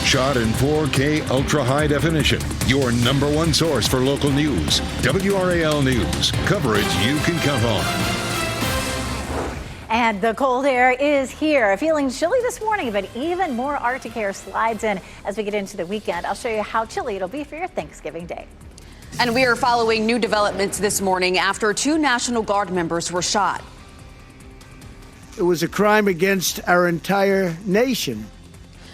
Shot in 4K ultra high definition. Your number one source for local news. WRAL News. Coverage you can count on. And the cold air is here. Feeling chilly this morning, but even more Arctic air slides in as we get into the weekend. I'll show you how chilly it'll be for your Thanksgiving Day. And we are following new developments this morning after 2 National Guard members were shot. It was a crime against our entire nation.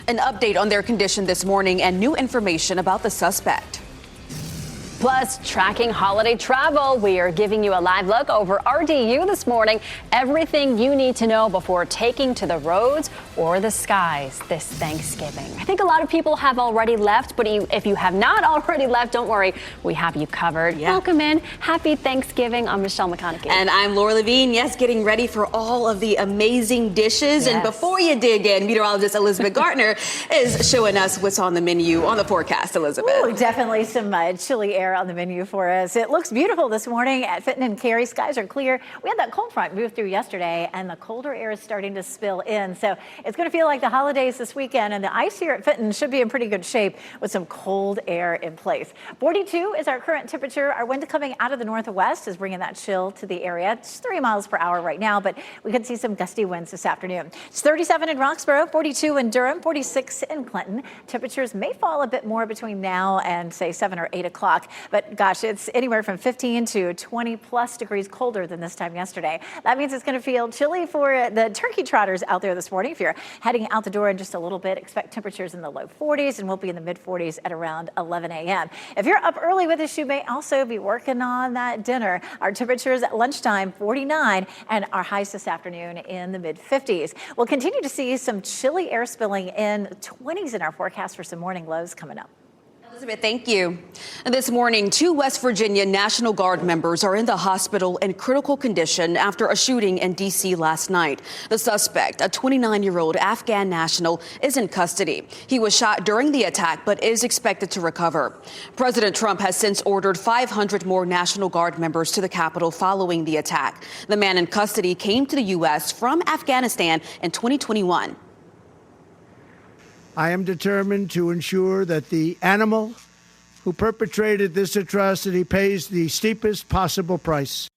An update on their condition this morning and new information about the suspect. Plus, tracking holiday travel. We are giving you a live look over RDU this morning. Everything you need to know before taking to the roads or the skies this Thanksgiving. I think a lot of people have already left, but if you have not already left, don't worry. We have you covered. Yeah. Welcome in. Happy Thanksgiving. I'm Michelle McConaughey. And I'm Laura Levine. Yes, getting ready for all of the amazing dishes. Yes. And before you dig in, meteorologist Elizabeth Gartner is showing us what's on the menu on the forecast, Elizabeth. Ooh, definitely some chilly air on the menu for us. It looks beautiful this morning at Fenton and Cary. Skies are clear. We had that cold front move through yesterday, and the colder air is starting to spill in. So it's going to feel like the holidays this weekend, and the ice here at Fenton should be in pretty good shape with some cold air in place. 42 is our current temperature. Our wind coming out of the northwest is bringing that chill to the area. It's 3 miles per hour right now, but we could see some gusty winds this afternoon. It's 37 in Roxborough, 42 in Durham, 46 in Clinton. Temperatures may fall a bit more between now and say 7 or 8 o'clock. But gosh, it's anywhere from 15 to 20 plus degrees colder than this time yesterday. That means it's going to feel chilly for the turkey trotters out there this morning. If you're heading out the door in just a little bit, expect temperatures in the low 40s, and we'll be in the mid 40s at around 11 a.m. If you're up early with us, you may also be working on that dinner. Our temperatures at lunchtime, 49, and our highs this afternoon in the mid 50s. We'll continue to see some chilly air spilling in 20s in our forecast for some morning lows coming up. Elizabeth, thank you. And this morning, 2 West Virginia National Guard members are in the hospital in critical condition after a shooting in D.C. last night. The suspect, a 29-year-old Afghan national, is in custody. He was shot during the attack, but is expected to recover. President Trump has since ordered 500 more National Guard members to the Capitol following the attack. The man in custody came to the U.S. from Afghanistan in 2021. I am determined to ensure that the animal who perpetrated this atrocity pays the steepest possible price.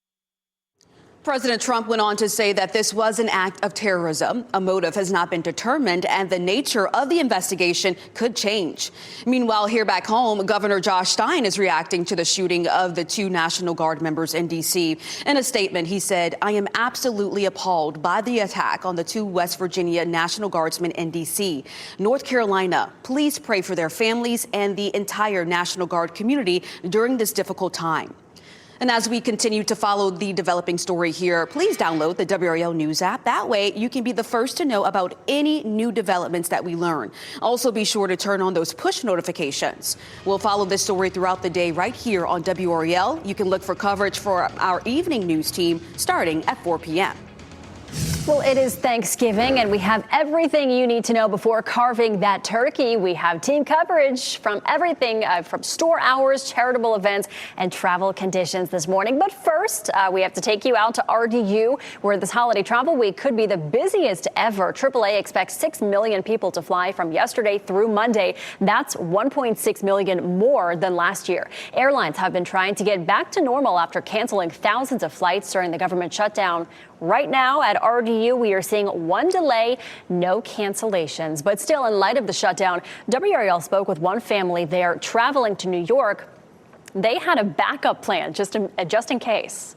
President Trump went on to say that this was an act of terrorism. A motive has not been determined, and the nature of the investigation could change. Meanwhile, here back home, Governor Josh Stein is reacting to the shooting of the 2 National Guard members in D.C. In a statement, he said, "I am absolutely appalled by the attack on the 2 West Virginia National Guardsmen in D.C. North Carolina, please pray for their families and the entire National Guard community during this difficult time." And as we continue to follow the developing story here, please download the WRAL News app. That way, you can be the first to know about any new developments that we learn. Also, be sure to turn on those push notifications. We'll follow this story throughout the day right here on WRAL. You can look for coverage for our evening news team starting at 4 p.m. Well, it is Thanksgiving, and we have everything you need to know before carving that turkey. We have team coverage from everything from store hours, charitable events, and travel conditions this morning. But first, we have to take you out to RDU, where this holiday travel week could be the busiest ever. AAA expects 6 million people to fly from yesterday through Monday. That's 1.6 million more than last year. Airlines have been trying to get back to normal after canceling thousands of flights during the government shutdown. Right now at RDU, we are seeing 1 delay, no cancellations. But still, in light of the shutdown, WRAL spoke with one family there traveling to New York. They had a backup plan just in case.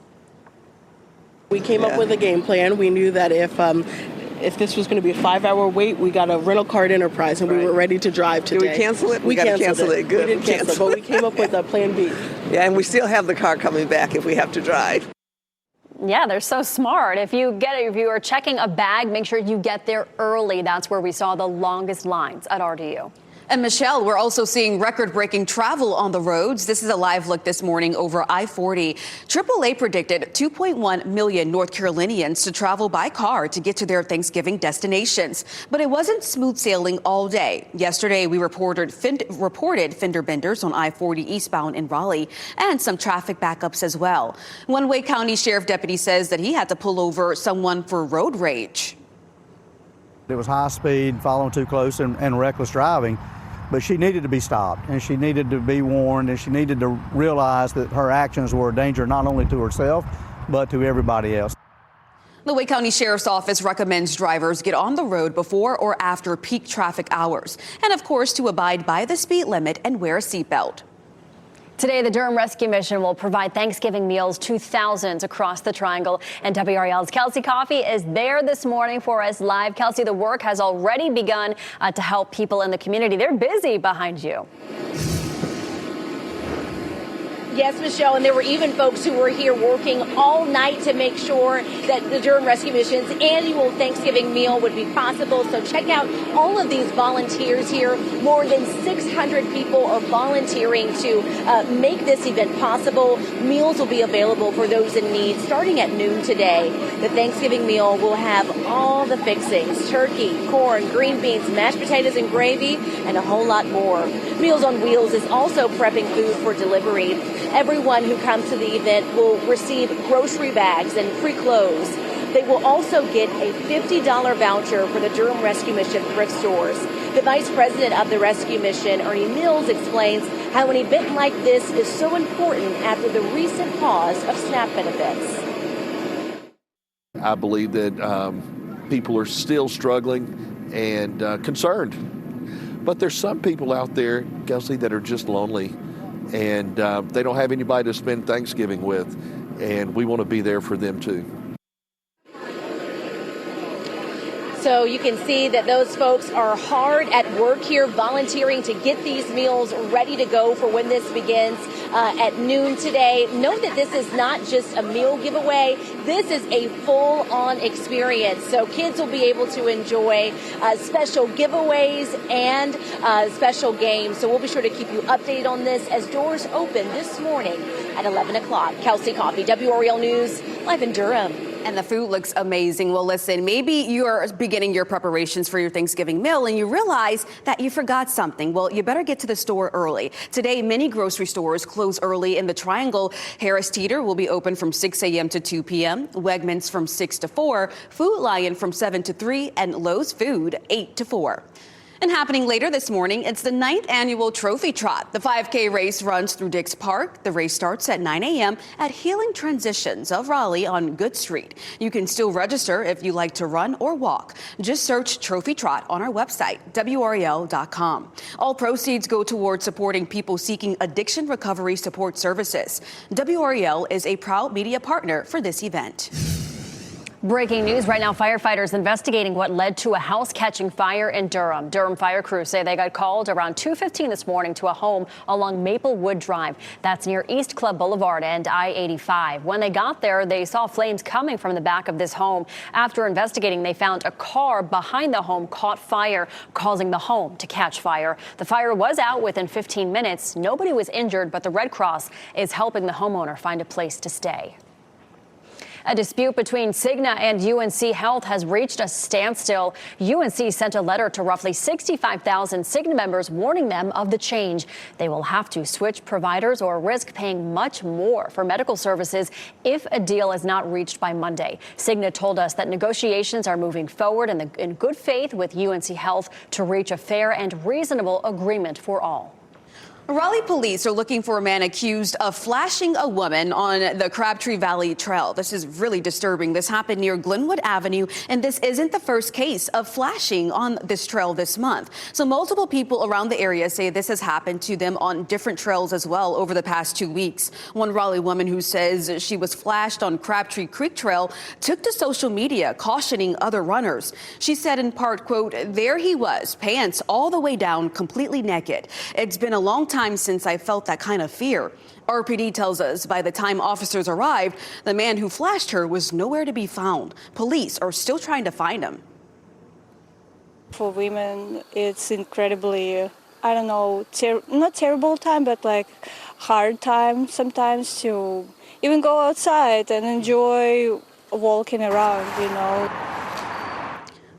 We came up with a game plan. We knew that if this was going to be a 5-hour wait, we got a rental car at Enterprise, and we were ready to drive today. Did we cancel it? We got to cancel it. Good. We didn't cancel it, but we came up with a plan B. Yeah, and we still have the car coming back if we have to drive. Yeah, they're so smart. If you are checking a bag, make sure you get there early. That's where we saw the longest lines at RDU. And Michelle, we're also seeing record-breaking travel on the roads. This is a live look this morning over I-40. AAA predicted 2.1 million North Carolinians to travel by car to get to their Thanksgiving destinations. But it wasn't smooth sailing all day. Yesterday, we reported fender benders on I-40 eastbound in Raleigh and some traffic backups as well. One Wake County Sheriff deputy says that he had to pull over someone for road rage. It was high speed, following too close, and reckless driving. But she needed to be stopped, and she needed to be warned, and she needed to realize that her actions were a danger not only to herself, but to everybody else. The Wake County Sheriff's Office recommends drivers get on the road before or after peak traffic hours, and of course to abide by the speed limit and wear a seatbelt. Today, the Durham Rescue Mission will provide Thanksgiving meals to thousands across the Triangle. And WRAL's Kelsey Coffey is there this morning for us live. Kelsey, the work has already begun to help people in the community. They're busy behind you. Yes, Michelle, and there were even folks who were here working all night to make sure that the Durham Rescue Mission's annual Thanksgiving meal would be possible. So check out all of these volunteers here. More than 600 people are volunteering to make this event possible. Meals will be available for those in need starting at noon today. The Thanksgiving meal will have all the fixings: turkey, corn, green beans, mashed potatoes and gravy, and a whole lot more. Meals on Wheels is also prepping food for delivery. Everyone who comes to the event will receive grocery bags and free clothes. They will also get a $50 voucher for the Durham Rescue Mission thrift stores. The vice president of the Rescue Mission, Ernie Mills, explains how an event like this is so important after the recent pause of SNAP benefits. I believe that people are still struggling and concerned. But there's some people out there, Kelsey, that are just lonely. And they don't have anybody to spend Thanksgiving with, and we want to be there for them too. So you can see that those folks are hard at work here, volunteering to get these meals ready to go for when this begins at noon today. Note that this is not just a meal giveaway. This is a full-on experience. So kids will be able to enjoy special giveaways and special games. So we'll be sure to keep you updated on this as doors open this morning at 11 o'clock. Kelsey Coffey, WRAL News, live in Durham. And the food looks amazing. Well, listen, maybe you're beginning your preparations for your Thanksgiving meal and you realize that you forgot something. Well, you better get to the store early. Today, many grocery stores close early in the Triangle. Harris Teeter will be open from 6 a.m. to 2 p.m., Wegmans from 6 to 4, Food Lion from 7 to 3, and Lowe's Food 8 to 4. And happening later this morning, it's the 9th annual Trophy Trot. The 5K race runs through Dix Park. The race starts at 9 a.m. at Healing Transitions of Raleigh on Good Street. You can still register if you like to run or walk. Just search Trophy Trot on our website, WRAL.com. All proceeds go towards supporting people seeking addiction recovery support services. WRAL is a proud media partner for this event. Breaking news right now, firefighters investigating what led to a house catching fire in Durham. Durham fire crews say they got called around 2:15 this morning to a home along Maplewood Drive. That's near East Club Boulevard and I-85. When they got there, they saw flames coming from the back of this home. After investigating, they found a car behind the home caught fire, causing the home to catch fire. The fire was out within 15 minutes. Nobody was injured, but the Red Cross is helping the homeowner find a place to stay. A dispute between Cigna and UNC Health has reached a standstill. UNC sent a letter to roughly 65,000 Cigna members warning them of the change. They will have to switch providers or risk paying much more for medical services if a deal is not reached by Monday. Cigna told us that negotiations are moving forward in good faith with UNC Health to reach a fair and reasonable agreement for all. Raleigh police are looking for a man accused of flashing a woman on the Crabtree Valley Trail. This is really disturbing. This happened near Glenwood Avenue, and this isn't the first case of flashing on this trail this month. So multiple people around the area say this has happened to them on different trails as well over the past 2 weeks. One Raleigh woman who says she was flashed on Crabtree Creek Trail took to social media cautioning other runners. She said in part, quote, "There he was, pants all the way down, completely naked. It's been a long time since I felt that kind of fear." RPD tells us by the time officers arrived, the man who flashed her was nowhere to be found. Police are still trying to find him. For women, it's incredibly, I don't know, not terrible time, but like hard time sometimes to even go outside and enjoy walking around, you know.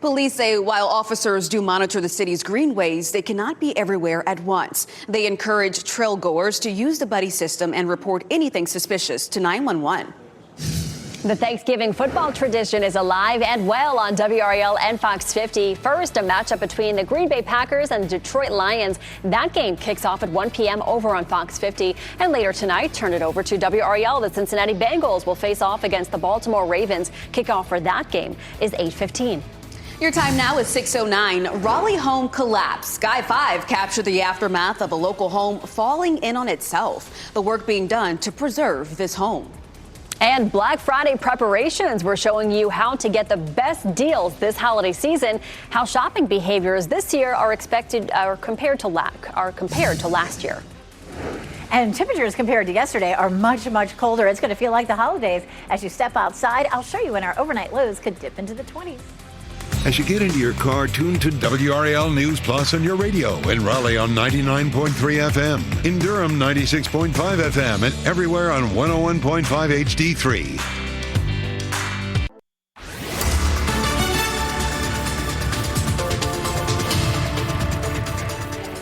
Police say while officers do monitor the city's greenways, they cannot be everywhere at once. They encourage trail goers to use the buddy system and report anything suspicious to 911. The Thanksgiving football tradition is alive and well on WRAL and Fox 50. First, a matchup between the Green Bay Packers and Detroit Lions. That game kicks off at 1 p.m. over on Fox 50. And later tonight, turn it over to WRAL. The Cincinnati Bengals will face off against the Baltimore Ravens. Kickoff for that game is 8:15. Your time now is 6:09. Raleigh home collapse. Sky 5 captured the aftermath of a local home falling in on itself. The work being done to preserve this home. And Black Friday preparations. We're showing you how to get the best deals this holiday season, how shopping behaviors this year are compared to last year. And temperatures compared to yesterday are much, much colder. It's going to feel like the holidays as you step outside. I'll show you when our overnight lows could dip into the 20s. As you get into your car, tune to WRAL News Plus on your radio. In Raleigh on 99.3 FM. In Durham, 96.5 FM. And everywhere on 101.5 HD3.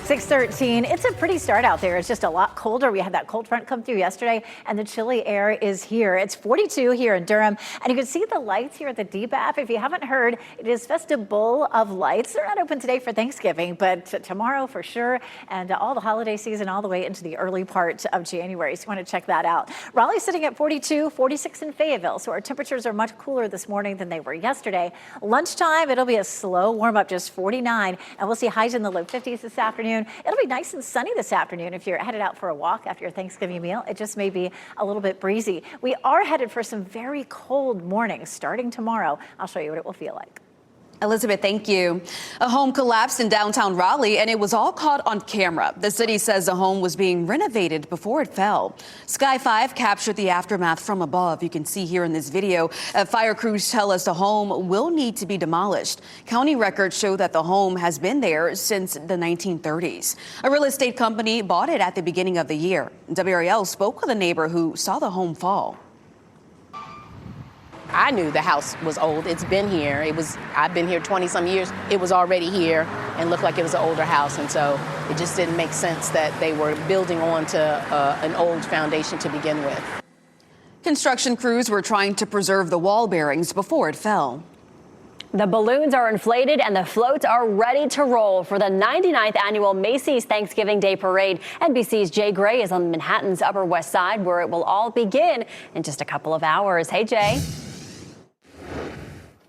6:13. It's a pretty start out there. It's just a lot colder. We had that cold front come through yesterday, and the chilly air is here. It's 42 here in Durham, and you can see the lights here at the DBAP. If you haven't heard, it is Festive Bowl of Lights. They're not open today for Thanksgiving, but tomorrow for sure, and all the holiday season all the way into the early part of January. So you want to check that out. Raleigh's sitting at 42, 46 in Fayetteville, so our temperatures are much cooler this morning than they were yesterday. Lunchtime, it'll be a slow warm up, just 49, and we'll see highs in the low 50s this afternoon. It'll be nice and sunny this afternoon if you're headed out for a walk after your Thanksgiving meal. It just may be a little bit breezy. We are headed for some very cold mornings starting tomorrow. I'll show you what it will feel like. Elizabeth, thank you. A home collapsed in downtown Raleigh, and it was all caught on camera. The city says the home was being renovated before it fell. Sky 5 captured the aftermath from above. You can see here in this video. Fire crews tell us the home will need to be demolished. County records show that the home has been there since the 1930s. A real estate company bought it at the beginning of the year. WRAL spoke with a neighbor who saw the home fall. I knew the house was old. It's been here. I've been here 20 some years. It was already here and looked like it was an older house. And so it just didn't make sense that they were building onto an old foundation to begin with. Construction crews were trying to preserve the wall bearings before it fell. The balloons are inflated and the floats are ready to roll for the 99th annual Macy's Thanksgiving Day Parade. NBC's Jay Gray is on Manhattan's Upper West Side, where it will all begin in just a couple of hours. Hey, Jay.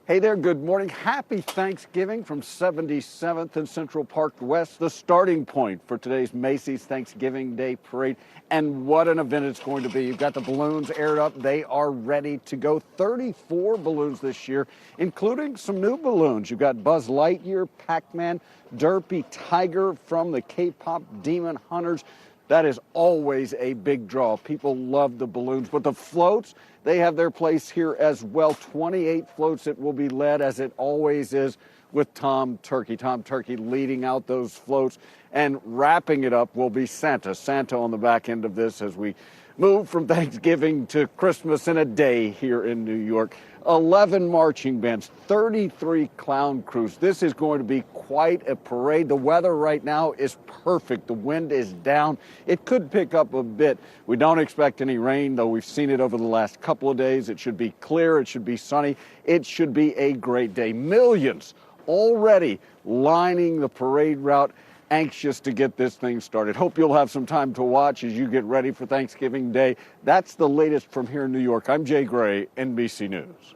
Hey there, good morning. Happy Thanksgiving from 77th and Central Park West, the starting point for today's Macy's Thanksgiving Day Parade. And what an event it's going to be. You've got the balloons aired up. They are ready to go. 34 balloons this year, including some new balloons. You've got Buzz Lightyear, Pac-Man, Derpy, Tiger from the K-pop Demon Hunters. That is always a big draw. People love the balloons, but the floats, they have their place here as well. 28 floats that will be led, as it always is, with Tom Turkey. Tom Turkey leading out those floats, and wrapping it up will be Santa. Santa on the back end of this as we move from Thanksgiving to Christmas in a day here in New York. 11 marching bands, 33 clown crews. This is going to be quite a parade. The weather right now is perfect. The wind is down. It could pick up a bit. We don't expect any rain, though we've seen it over the last couple of days. It should be clear. It should be sunny. It should be a great day. Millions already lining the parade route, anxious to get this thing started. Hope you'll have some time to watch as you get ready for Thanksgiving Day. That's the latest from here in New York. I'm Jay Gray, NBC News.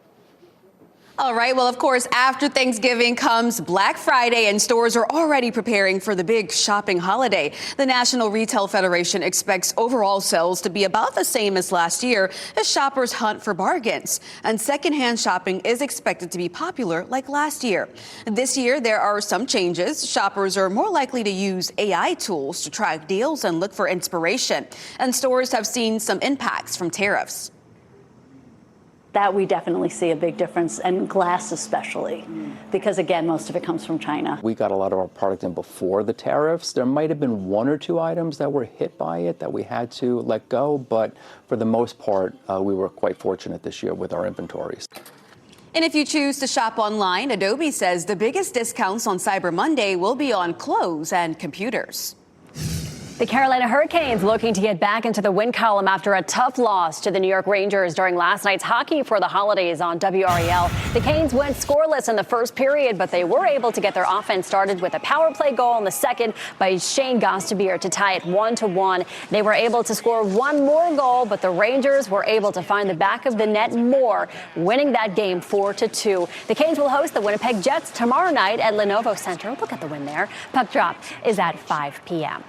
All right. Well, of course, after Thanksgiving comes Black Friday, and stores are already preparing for the big shopping holiday. The National Retail Federation expects overall sales to be about the same as last year as shoppers hunt for bargains. And secondhand shopping is expected to be popular like last year. This year, there are some changes. Shoppers are more likely to use AI tools to track deals and look for inspiration. And stores have seen some impacts from tariffs. That we definitely see a big difference, and glass especially, because again, most of it comes from China. We got a lot of our product in before the tariffs. There might have been one or two items that were hit by it that we had to let go, but for the most part, we were quite fortunate this year with our inventories. And if you choose to shop online, Adobe says the biggest discounts on Cyber Monday will be on clothes and computers. The Carolina Hurricanes looking to get back into the win column after a tough loss to the New York Rangers during last night's Hockey for the Holidays on WRAL. The Canes went scoreless in the first period, but they were able to get their offense started with a power play goal in the second by Shane Gostebier to tie it 1-1. They were able to score one more goal, but the Rangers were able to find the back of the net more, winning that game 4-2. The Canes will host the Winnipeg Jets tomorrow night at Lenovo Center. Look at the win there. Puck drop is at 5 p.m.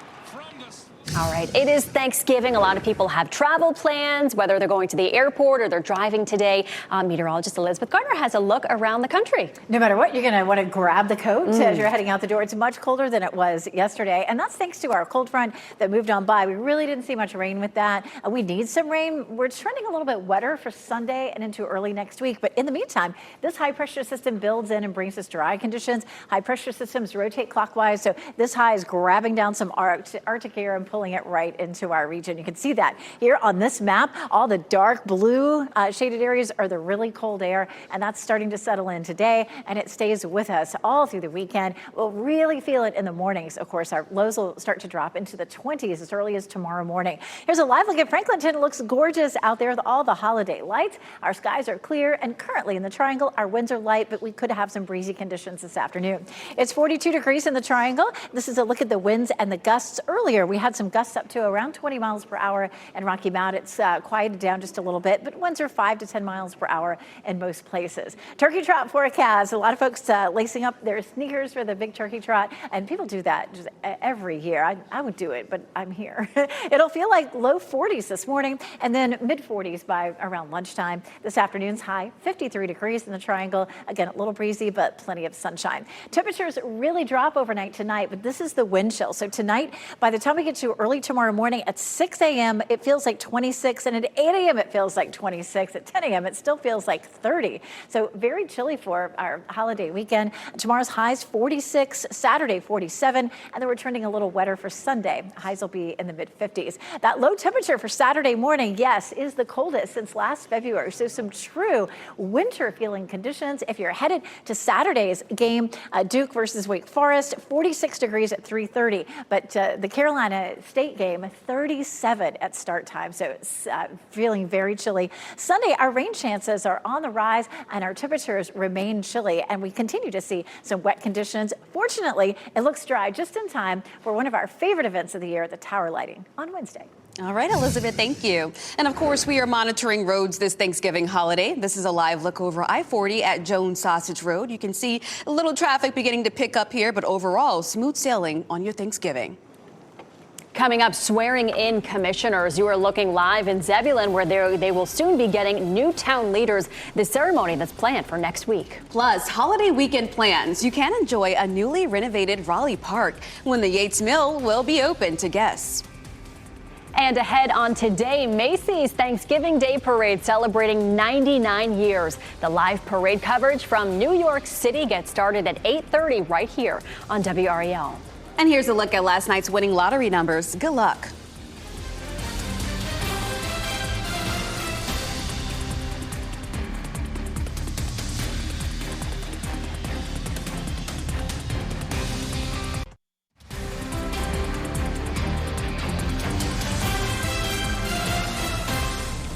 All right, it is Thanksgiving. A lot of people have travel plans, whether they're going to the airport or they're driving today. Meteorologist Elizabeth Gardner has a look around the country. No matter what, you're going to want to grab the coat as you're heading out the door. It's much colder than it was yesterday, and that's thanks to our cold front that moved on by. We really didn't see much rain with that. We need some rain. We're trending a little bit wetter for Sunday and into early next week, but in the meantime, this high-pressure system builds in and brings us dry conditions. High-pressure systems rotate clockwise, so this high is grabbing down some Arctic air and pulling it right into our region. You can see that here on this map. All the dark blue shaded areas are the really cold air, and that's starting to settle in today, and it stays with us all through the weekend. We'll really feel it in the mornings. Of course, our lows will start to drop into the 20s as early as tomorrow morning. Here's a live look at Franklinton. It looks gorgeous out there with all the holiday lights. Our skies are clear, and currently in the Triangle, our winds are light, but we could have some breezy conditions this afternoon. It's 42 degrees in the Triangle. This is a look at the winds and the gusts. Earlier, we had some gusts up to around 20 miles per hour in Rocky Mount. It's quieted down just a little bit, but winds are 5 to 10 miles per hour in most places. Turkey trot forecast. A lot of folks lacing up their sneakers for the big turkey trot, and people do that just every year. I would do it, but I'm here. It'll feel like low 40s this morning and then mid 40s by around lunchtime. This afternoon's high 53 degrees in the Triangle. Again, a little breezy, but plenty of sunshine. Temperatures really drop overnight tonight, but this is the wind chill. So tonight, by the time we get to early tomorrow morning at 6 a.m., it feels like 26, and at 8 a.m., it feels like 26. At 10 a.m., it still feels like 30. So very chilly for our holiday weekend. Tomorrow's highs 46, Saturday 47, and then we're trending a little wetter for Sunday. Highs will be in the mid 50s. That low temperature for Saturday morning, yes, is the coldest since last February. So some true winter feeling conditions. If you're headed to Saturday's game, Duke versus Wake Forest, 46 degrees at 3:30, but the Carolina State game, 37 at start time, so it's feeling very chilly. Sunday, our rain chances are on the rise and our temperatures remain chilly, and we continue to see some wet conditions. Fortunately, it looks dry just in time for one of our favorite events of the year, the tower lighting on Wednesday. All right, Elizabeth, thank you. And of course, we are monitoring roads this Thanksgiving holiday. This is a live look over I-40 at Jones Sausage Road. You can see a little traffic beginning to pick up here, but overall, smooth sailing on your Thanksgiving. Coming up, swearing in commissioners. You are looking live in Zebulon, where they will soon be getting new town leaders. The ceremony that's planned for next week. Plus, holiday weekend plans. You can enjoy a newly renovated Raleigh Park when the Yates Mill will be open to guests. And ahead on today, Macy's Thanksgiving Day Parade celebrating 99 years. The live parade coverage from New York City gets started at 8:30 right here on WRAL. And here's a look at last night's winning lottery numbers. Good luck.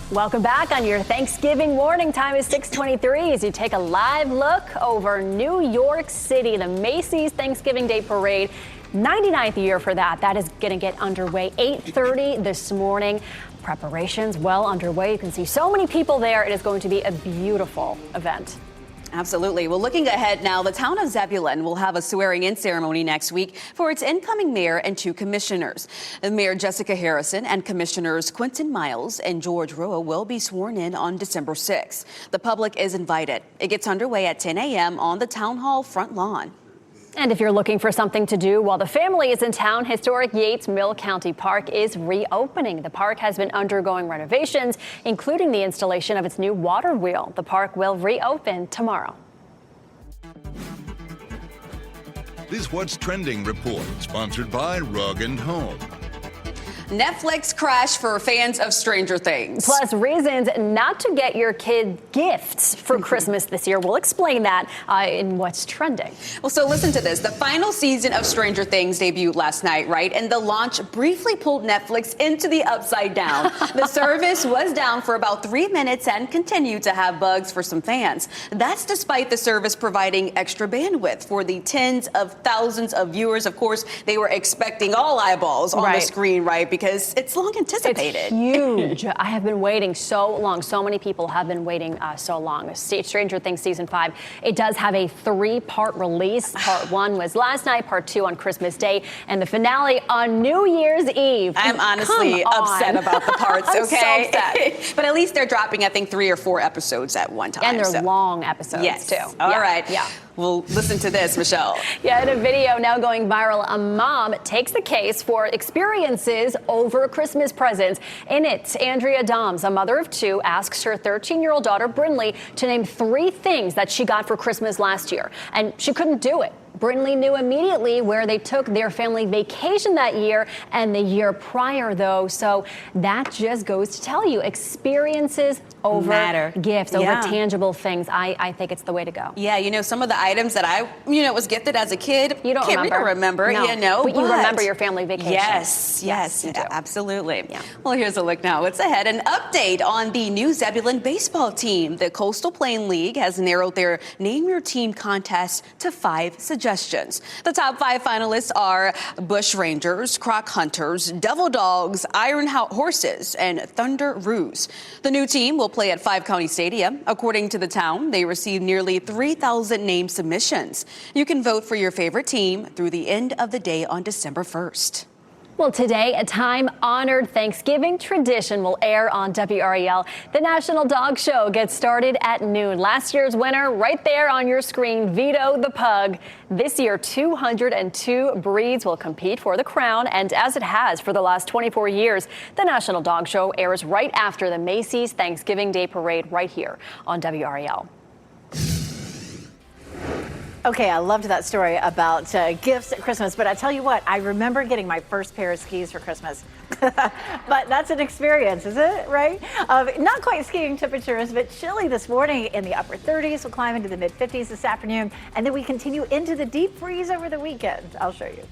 Welcome back on your Thanksgiving morning. Time is 6:23 as you take a live look over New York City, the Macy's Thanksgiving Day Parade. 99th year for that. That is going to get underway 8:30 this morning. Preparations well underway. You can see so many people there. It is going to be a beautiful event. Absolutely. Well, looking ahead now, the town of Zebulon will have a swearing-in ceremony next week for its incoming mayor and 2 commissioners. Mayor Jessica Harrison and Commissioners Quentin Miles and George Roa will be sworn in on December 6th. The public is invited. It gets underway at 10 a.m. on the town hall front lawn. And if you're looking for something to do while the family is in town, historic Yates Mill County Park is reopening. The park has been undergoing renovations, including the installation of its new water wheel. The park will reopen tomorrow. This What's Trending report, sponsored by Rug & Home. Netflix crash for fans of Stranger Things. Plus, reasons not to get your kid gifts for Christmas this year. We'll explain that in what's trending. Well, so listen to this. The final season of Stranger Things debuted last night, right? And the launch briefly pulled Netflix into the upside down. The service was down for about 3 minutes and continued to have bugs for some fans. That's despite the service providing extra bandwidth for the tens of thousands of viewers. Of course, they were expecting all eyeballs on the screen, right? Because it's long anticipated. It's huge. I have been waiting so long. So many people have been waiting so long. Stranger Things Season 5, it does have a 3-part release. Part 1 was last night, Part 2 on Christmas Day, and the finale on New Year's Eve. I'm honestly upset about the parts, okay? So upset. But at least they're dropping, I think, 3 or 4 episodes at one time. And they're long episodes, yes. too. All right. Yeah. Well, listen to this, Michelle. Yeah, in a video now going viral, a mom takes the case for experiences over Christmas presents. In it, Andrea Doms, a mother of 2, asks her 13-year-old daughter, Brinley, to name 3 things that she got for Christmas last year. And she couldn't do it. Brinley knew immediately where they took their family vacation that year and the year prior, though. So that just goes to tell you, experiences over gifts, over tangible things. I think it's the way to go. Yeah, you know, some of the items that I, was gifted as a kid, you don't remember, no. But you remember your family vacation. Yes, you do. Absolutely. Yeah. Well, here's a look now. What's ahead? An update on the New Zebulon baseball team. The Coastal Plain League has narrowed their Name Your Team contest to 5 suggestions. The top 5 finalists are Bush Rangers, Croc Hunters, Devil Dogs, Iron Horses, and Thunder Roos. The new team will play at 5 County Stadium. According to the town, they received nearly 3,000 name submissions. You can vote for your favorite team through the end of the day on December 1st. Well, today, a time-honored Thanksgiving tradition will air on WRAL. The National Dog Show gets started at noon. Last year's winner, right there on your screen, Vito the Pug. This year, 202 breeds will compete for the crown, and as it has for the last 24 years, the National Dog Show airs right after the Macy's Thanksgiving Day Parade right here on WRAL. Okay, I loved that story about gifts at Christmas, but I tell you what, I remember getting my first pair of skis for Christmas. But that's an experience, is it? Right? Not quite skiing temperatures, but chilly this morning in the upper 30s. We'll climb into the mid 50s this afternoon, and then we continue into the deep freeze over the weekend. I'll show you.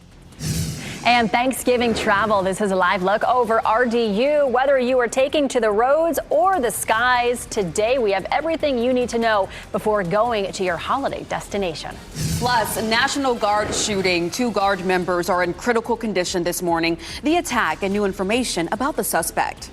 And Thanksgiving travel. This is a live look over RDU. Whether you are taking to the roads or the skies, today we have everything you need to know before going to your holiday destination. Plus, National Guard shooting. 2 Guard members are in critical condition this morning. The attack and new information about the suspect.